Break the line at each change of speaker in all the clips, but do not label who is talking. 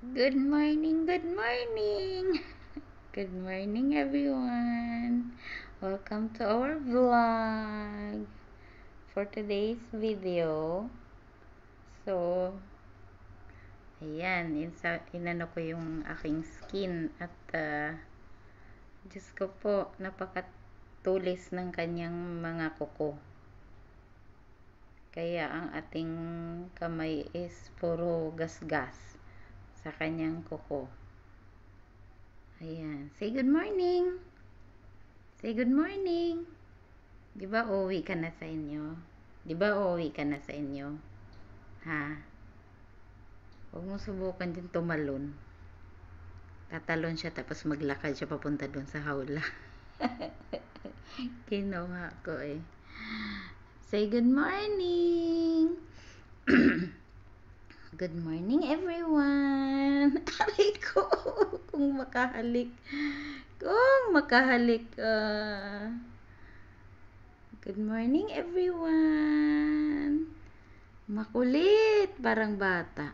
Good morning, good morning. Good morning, everyone. Welcome to our vlog for today's video. So, ayan, inano ko yung aking skin at Diyos ko po, napakatulis ng kanyang mga kuko. Kaya ang ating kamay is puro gasgas sa kanyang kuko. Ayan. Say good morning. Say good morning. Di ba uuwi ka na sa inyo? Di ba uuwi ka na sa inyo? Ha? Huwag mo subukan din tumalon. Tatalon siya tapos maglakad siya papunta dun sa hawla. Kinuha ko eh. Say good morning. Good morning, everyone. Aray ko. Kung makahalik. Good morning, everyone. Makulit. Parang bata.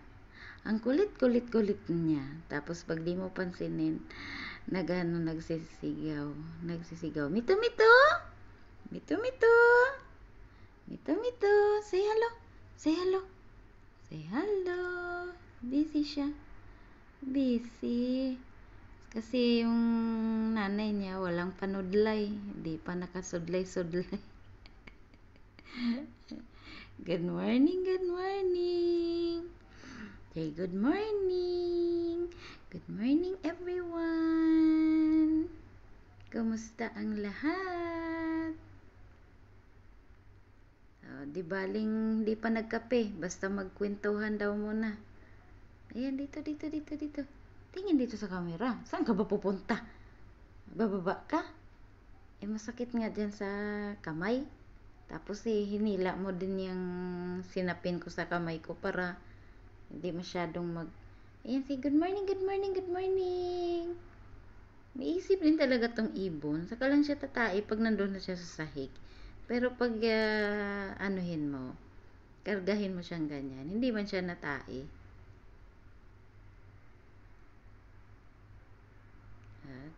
Ang kulit-kulit-kulit niya. Tapos pag di mo pansinin, nagsisigaw. Mito-mito. Mito-mito. Mito-mito. Say hello. Say hello. Say hello. Busy siya. Busy. Kasi yung nanay niya walang panudlay. Hindi pa nakasudlay-sudlay. Good morning, good morning. Say good morning. Good morning, everyone. Kumusta ang lahat? Di baling di pa nagkape, basta magkwentuhan daw muna. Ayan, dito. Tingin dito sa camera. Saan ka ba pupunta? Bababa ka? Masakit nga dyan sa kamay. Tapos hinila mo din yung sinapin ko sa kamay ko para hindi masyadong Ayan, say good morning, good morning, good morning. May isip din talaga tong ibon. Saka lang siya tatai pag nandun na siya sa sahig. Pero pag anuhin mo, kargahin mo siyang ganyan, hindi man siya natai.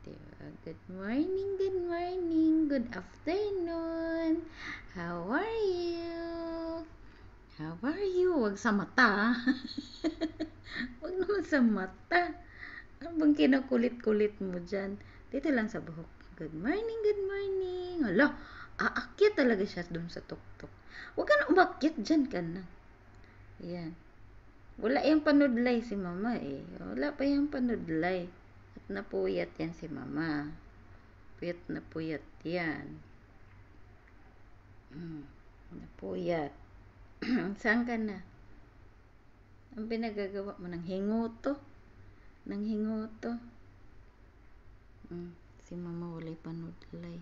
Diba? Good morning, good afternoon. How are you? How are you? Huwag sa mata. Huwag naman sa mata. Ano bang kinakulit-kulit mo dyan? Dito lang sa buhok. Good morning, good morning. Hala, aakyat talaga siya dun sa tuktok. Huwag ka na umakyat dyan ka na. Ayan. Wala yung panudlay si mama eh. Wala pa yung panudlay. At napuyat yan si mama. Puyat na puyat yan. Napuyat. Saan ka na? Ang pinagagawa mo ng hinguto. Ng hinguto. Si mama walay panudlay.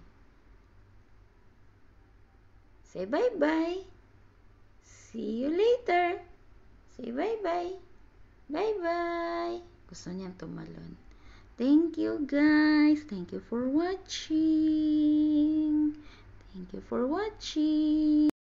Say bye-bye. See you later. Say bye-bye. Bye-bye. Gusto niyang tumalon. Thank you guys. Thank you for watching. Thank you for watching.